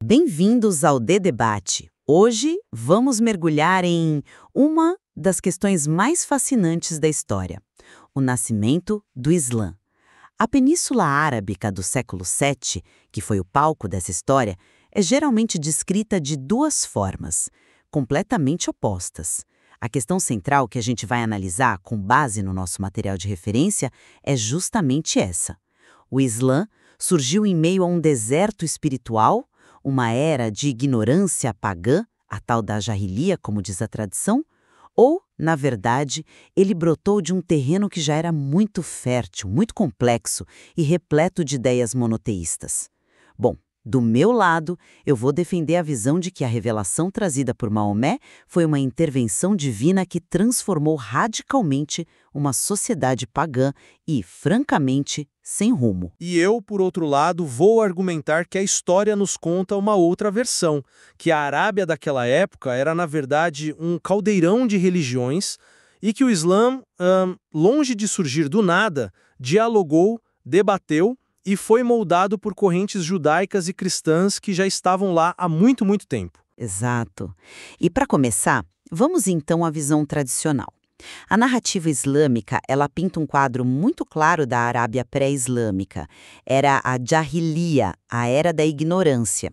Bem-vindos ao Debate. Hoje vamos mergulhar em uma das questões mais fascinantes da história: o nascimento do Islã. A Península Arábica do século VII, que foi o palco dessa história, é geralmente descrita de duas formas, completamente opostas. A questão central que a gente vai analisar com base no nosso material de referência é justamente essa. O Islã surgiu em meio a um deserto espiritual, uma era de ignorância pagã, a tal da Jahiliya, como diz a tradição, ou, na verdade, ele brotou de um terreno que já era muito fértil, muito complexo e repleto de ideias monoteístas. Bom, do meu lado, eu vou defender a visão de que a revelação trazida por Maomé foi uma intervenção divina que transformou radicalmente uma sociedade pagã e, francamente, sem rumo. E eu, por outro lado, vou argumentar que a história nos conta uma outra versão, que a Arábia daquela época era, na verdade, um caldeirão de religiões e que o Islã, longe de surgir do nada, dialogou, debateu e foi moldado por correntes judaicas e cristãs que já estavam lá há muito, muito tempo. Exato. E para começar, vamos então à visão tradicional. A narrativa islâmica, ela pinta um quadro muito claro da Arábia pré-islâmica. Era a Jahiliya, a era da ignorância.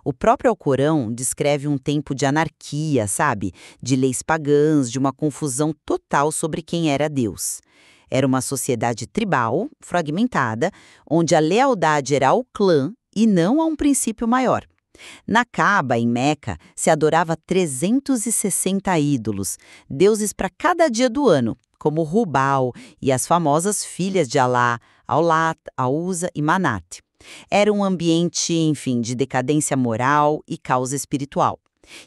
O próprio Alcorão descreve um tempo de anarquia, sabe? De leis pagãs, de uma confusão total sobre quem era Deus. Era uma sociedade tribal, fragmentada, onde a lealdade era ao clã e não a um princípio maior. Na Kaaba, em Meca, se adorava 360 ídolos, deuses para cada dia do ano, como Hubal e as famosas filhas de Alá, Aulat, Auza e Manat. Era um ambiente, enfim, de decadência moral e causa espiritual.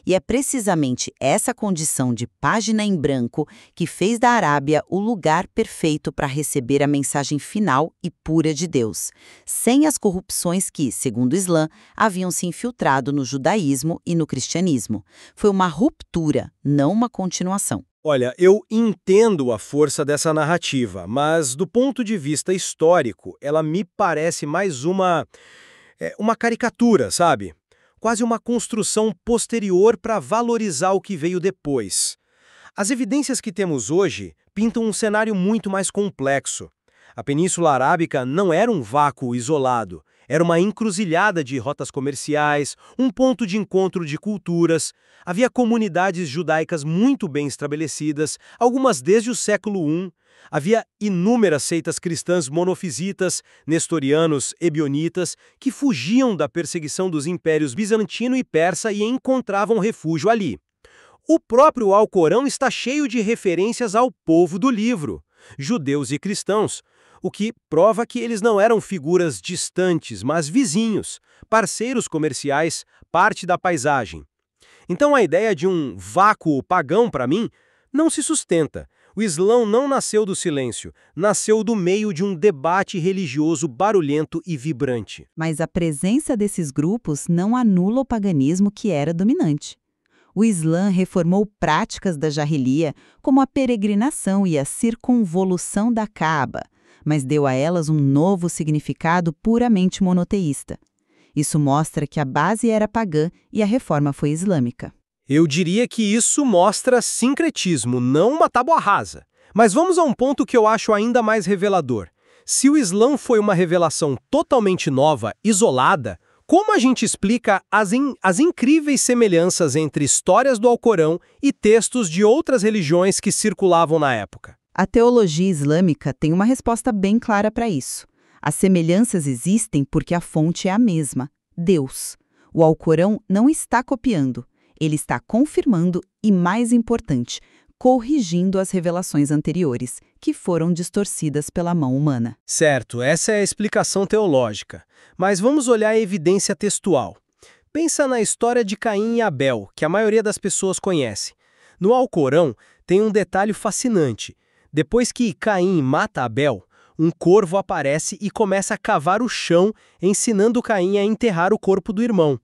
E é precisamente essa condição de página em branco que fez da Arábia o lugar perfeito para receber a mensagem final e pura de Deus, sem as corrupções que, segundo o Islã, haviam se infiltrado no judaísmo e no cristianismo. Foi uma ruptura, não uma continuação. Olha, eu entendo a força dessa narrativa, mas do ponto de vista histórico, ela me parece mais uma caricatura, sabe? Quase uma construção posterior para valorizar o que veio depois. As evidências que temos hoje pintam um cenário muito mais complexo. A Península Arábica não era um vácuo isolado, era uma encruzilhada de rotas comerciais, um ponto de encontro de culturas. Havia comunidades judaicas muito bem estabelecidas, algumas desde o século I. Havia inúmeras seitas cristãs monofisitas, nestorianos, ebionitas, que fugiam da perseguição dos impérios bizantino e persa e encontravam refúgio ali. O próprio Alcorão está cheio de referências ao povo do livro, judeus e cristãos, o que prova que eles não eram figuras distantes, mas vizinhos, parceiros comerciais, parte da paisagem. Então a ideia de um vácuo pagão, para mim, não se sustenta. O Islã não nasceu do silêncio, nasceu do meio de um debate religioso barulhento e vibrante. Mas a presença desses grupos não anula o paganismo que era dominante. O Islã reformou práticas da Jahiliya, como a peregrinação e a circunvolução da Kaaba, mas deu a elas um novo significado puramente monoteísta. Isso mostra que a base era pagã e a reforma foi islâmica. Eu diria que isso mostra sincretismo, não uma tábua rasa. Mas vamos a um ponto que eu acho ainda mais revelador. Se o Islã foi uma revelação totalmente nova, isolada, como a gente explica as incríveis semelhanças entre histórias do Alcorão e textos de outras religiões que circulavam na época? A teologia islâmica tem uma resposta bem clara para isso. As semelhanças existem porque a fonte é a mesma, Deus. O Alcorão não está copiando. Ele está confirmando e, mais importante, corrigindo as revelações anteriores, que foram distorcidas pela mão humana. Certo, essa é a explicação teológica. Mas vamos olhar a evidência textual. Pensa na história de Caim e Abel, que a maioria das pessoas conhece. No Alcorão, tem um detalhe fascinante. Depois que Caim mata Abel, um corvo aparece e começa a cavar o chão, ensinando Caim a enterrar o corpo do irmão.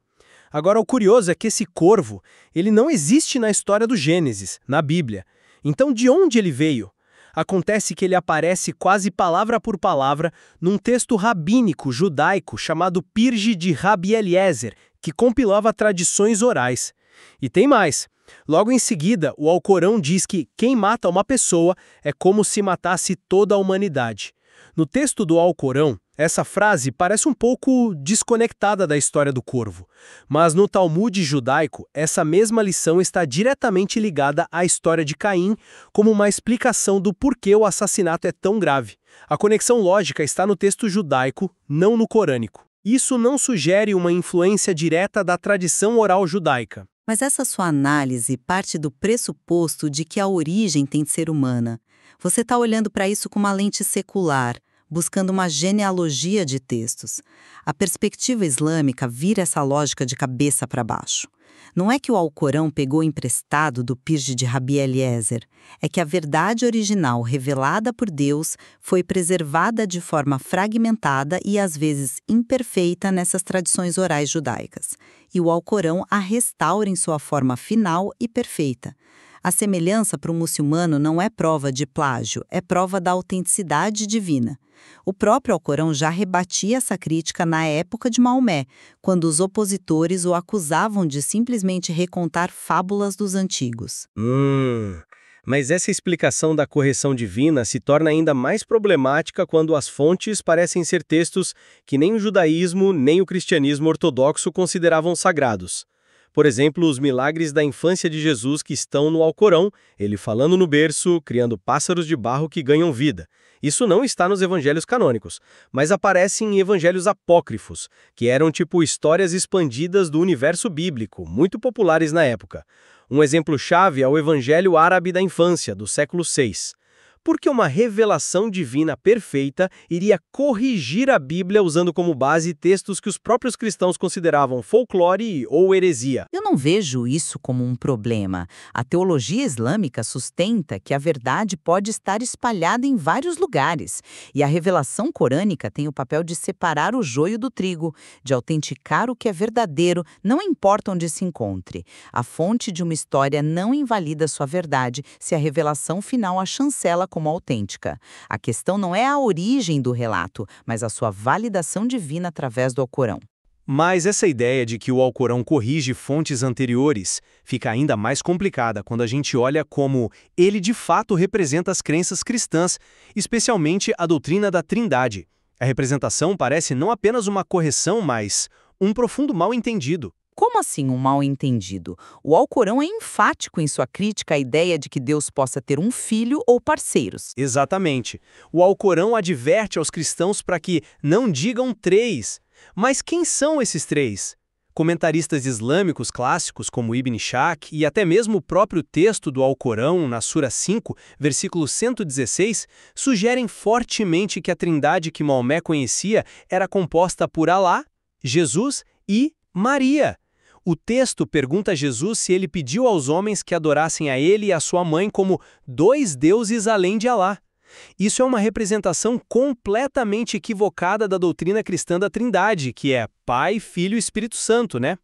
Agora, o curioso é que esse corvo, ele não existe na história do Gênesis, na Bíblia. Então, de onde ele veio? Acontece que ele aparece quase palavra por palavra num texto rabínico judaico chamado Pirge de Rabi Eliezer, que compilava tradições orais. E tem mais. Logo em seguida, o Alcorão diz que quem mata uma pessoa é como se matasse toda a humanidade. No texto do Alcorão, essa frase parece um pouco desconectada da história do corvo, mas no Talmud judaico, essa mesma lição está diretamente ligada à história de Caim, como uma explicação do porquê o assassinato é tão grave. A conexão lógica está no texto judaico, não no corânico. Isso não sugere uma influência direta da tradição oral judaica. Mas essa sua análise parte do pressuposto de que a origem tem de ser humana. Você está olhando para isso com uma lente secular, buscando uma genealogia de textos. A perspectiva islâmica vira essa lógica de cabeça para baixo. Não é que o Alcorão pegou emprestado do Pirge de Rabi Eliezer, é que a verdade original revelada por Deus foi preservada de forma fragmentada e às vezes imperfeita nessas tradições orais judaicas, e o Alcorão a restaura em sua forma final e perfeita. A semelhança para o muçulmano não é prova de plágio, é prova da autenticidade divina. O próprio Alcorão já rebatia essa crítica na época de Maomé, quando os opositores o acusavam de simplesmente recontar fábulas dos antigos. Mas essa explicação da correção divina se torna ainda mais problemática quando as fontes parecem ser textos que nem o judaísmo nem o cristianismo ortodoxo consideravam sagrados. Por exemplo, os milagres da infância de Jesus que estão no Alcorão, ele falando no berço, criando pássaros de barro que ganham vida. Isso não está nos evangelhos canônicos, mas aparece em evangelhos apócrifos, que eram tipo histórias expandidas do universo bíblico, muito populares na época. Um exemplo-chave é o Evangelho Árabe da Infância, do século VI. Porque uma revelação divina perfeita iria corrigir a Bíblia usando como base textos que os próprios cristãos consideravam folclore ou heresia. Eu não vejo isso como um problema. A teologia islâmica sustenta que a verdade pode estar espalhada em vários lugares, e a revelação corânica tem o papel de separar o joio do trigo, de autenticar o que é verdadeiro, não importa onde se encontre. A fonte de uma história não invalida sua verdade se a revelação final a chancela como autêntica. A questão não é a origem do relato, mas a sua validação divina através do Alcorão. Mas essa ideia de que o Alcorão corrige fontes anteriores fica ainda mais complicada quando a gente olha como ele de fato representa as crenças cristãs, especialmente a doutrina da Trindade. A representação parece não apenas uma correção, mas um profundo mal-entendido. Como assim um mal-entendido? O Alcorão é enfático em sua crítica à ideia de que Deus possa ter um filho ou parceiros. Exatamente. O Alcorão adverte aos cristãos para que não digam três. Mas quem são esses três? Comentaristas islâmicos clássicos como Ibn Ishaq e até mesmo o próprio texto do Alcorão, na Sura 5, versículo 116, sugerem fortemente que a trindade que Maomé conhecia era composta por Alá, Jesus e Maria. O texto pergunta a Jesus se ele pediu aos homens que adorassem a ele e a sua mãe como dois deuses além de Alá. Isso é uma representação completamente equivocada da doutrina cristã da Trindade, que é Pai, Filho e Espírito Santo, né?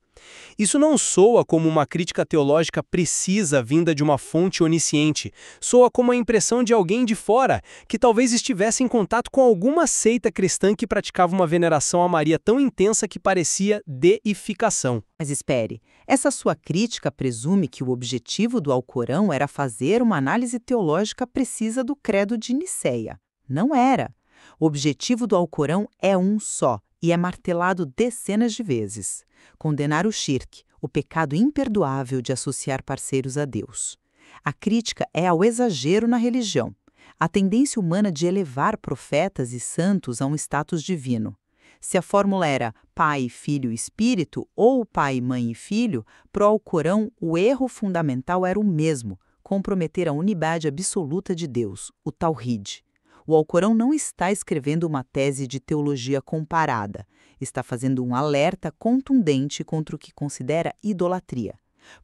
Isso não soa como uma crítica teológica precisa vinda de uma fonte onisciente. Soa como a impressão de alguém de fora, que talvez estivesse em contato com alguma seita cristã que praticava uma veneração a Maria tão intensa que parecia deificação. Mas espere, essa sua crítica presume que o objetivo do Alcorão era fazer uma análise teológica precisa do credo de Nicéia. Não era. O objetivo do Alcorão é um só, e é martelado dezenas de vezes: condenar o shirk, o pecado imperdoável de associar parceiros a Deus. A crítica é ao exagero na religião, a tendência humana de elevar profetas e santos a um status divino. Se a fórmula era Pai, Filho e Espírito, ou Pai, Mãe e Filho, pro Alcorão o erro fundamental era o mesmo: comprometer a unidade absoluta de Deus, o Tawhid. O Alcorão não está escrevendo uma tese de teologia comparada, está fazendo um alerta contundente contra o que considera idolatria.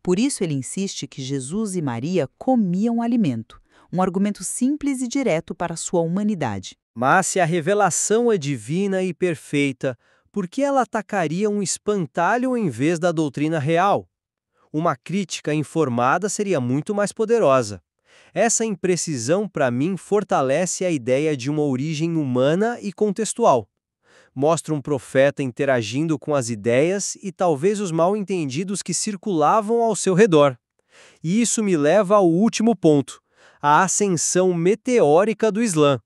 Por isso ele insiste que Jesus e Maria comiam alimento, um argumento simples e direto para a sua humanidade. Mas se a revelação é divina e perfeita, por que ela atacaria um espantalho em vez da doutrina real? Uma crítica informada seria muito mais poderosa. Essa imprecisão, para mim, fortalece a ideia de uma origem humana e contextual. Mostra um profeta interagindo com as ideias e talvez os mal-entendidos que circulavam ao seu redor. E isso me leva ao último ponto, a ascensão meteórica do Islã.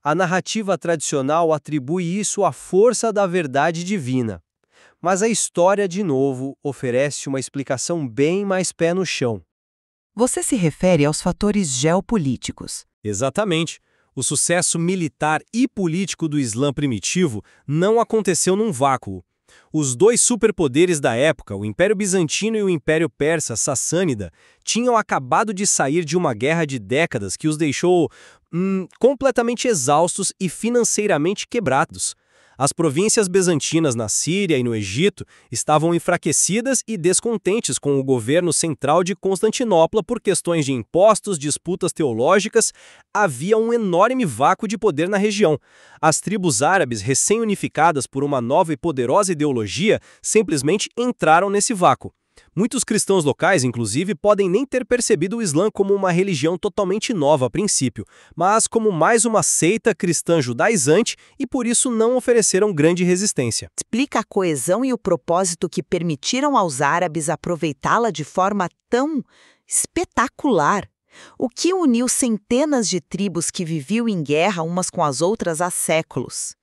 A narrativa tradicional atribui isso à força da verdade divina. Mas a história, de novo, oferece uma explicação bem mais pé no chão. Você se refere aos fatores geopolíticos. Exatamente. O sucesso militar e político do Islã primitivo não aconteceu num vácuo. Os dois superpoderes da época, o Império Bizantino e o Império Persa Sassânida, tinham acabado de sair de uma guerra de décadas que os deixou completamente exaustos e financeiramente quebrados. As províncias bizantinas na Síria e no Egito estavam enfraquecidas e descontentes com o governo central de Constantinopla por questões de impostos, disputas teológicas. Havia um enorme vácuo de poder na região. As tribos árabes, recém-unificadas por uma nova e poderosa ideologia, simplesmente entraram nesse vácuo. Muitos cristãos locais, inclusive, podem nem ter percebido o Islã como uma religião totalmente nova a princípio, mas como mais uma seita cristã judaizante e por isso não ofereceram grande resistência. Explica a coesão e o propósito que permitiram aos árabes aproveitá-la de forma tão espetacular. O que uniu centenas de tribos que viviam em guerra umas com as outras há séculos?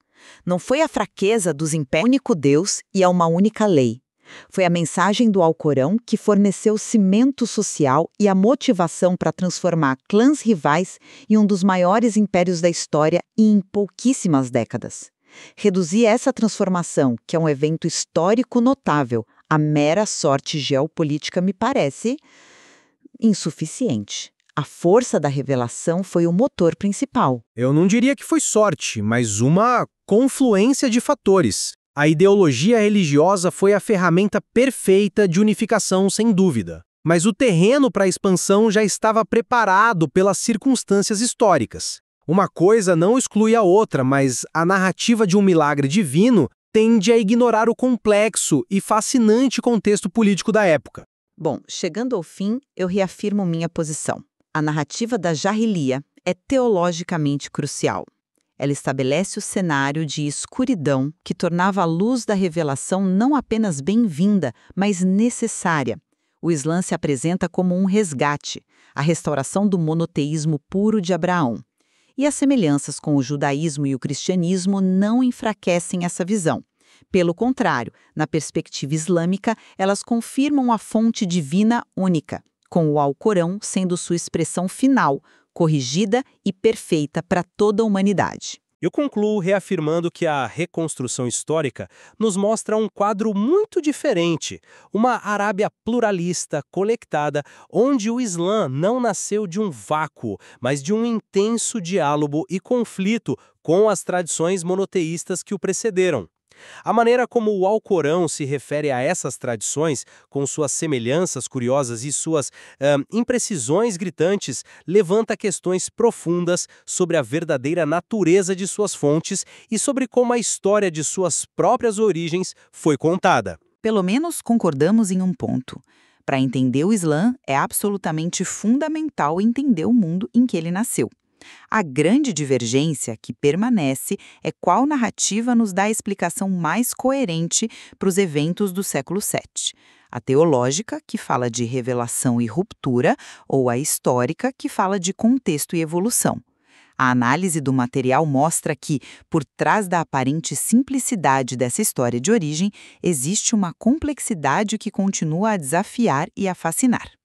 Não foi a fraqueza dos impérios, único Deus e a uma única lei. Foi a mensagem do Alcorão que forneceu o cimento social e a motivação para transformar clãs rivais em um dos maiores impérios da história em pouquíssimas décadas. Reduzir essa transformação, que é um evento histórico notável, à mera sorte geopolítica me parece insuficiente. A força da revelação foi o motor principal. Eu não diria que foi sorte, mas uma confluência de fatores. A ideologia religiosa foi a ferramenta perfeita de unificação, sem dúvida. Mas o terreno para a expansão já estava preparado pelas circunstâncias históricas. Uma coisa não exclui a outra, mas a narrativa de um milagre divino tende a ignorar o complexo e fascinante contexto político da época. Bom, chegando ao fim, eu reafirmo minha posição. A narrativa da Jahiliya é teologicamente crucial. Ela estabelece o cenário de escuridão que tornava a luz da revelação não apenas bem-vinda, mas necessária. O Islã se apresenta como um resgate, a restauração do monoteísmo puro de Abraão. E as semelhanças com o judaísmo e o cristianismo não enfraquecem essa visão. Pelo contrário, na perspectiva islâmica, elas confirmam a fonte divina única, com o Alcorão sendo sua expressão final, corrigida e perfeita para toda a humanidade. Eu concluo reafirmando que a reconstrução histórica nos mostra um quadro muito diferente, uma Arábia pluralista, conectada, onde o Islã não nasceu de um vácuo, mas de um intenso diálogo e conflito com as tradições monoteístas que o precederam. A maneira como o Alcorão se refere a essas tradições, com suas semelhanças curiosas e suas imprecisões gritantes, levanta questões profundas sobre a verdadeira natureza de suas fontes e sobre como a história de suas próprias origens foi contada. Pelo menos concordamos em um ponto. Para entender o Islã, é absolutamente fundamental entender o mundo em que ele nasceu. A grande divergência que permanece é qual narrativa nos dá a explicação mais coerente para os eventos do século VII. A teológica, que fala de revelação e ruptura, ou a histórica, que fala de contexto e evolução. A análise do material mostra que, por trás da aparente simplicidade dessa história de origem, existe uma complexidade que continua a desafiar e a fascinar.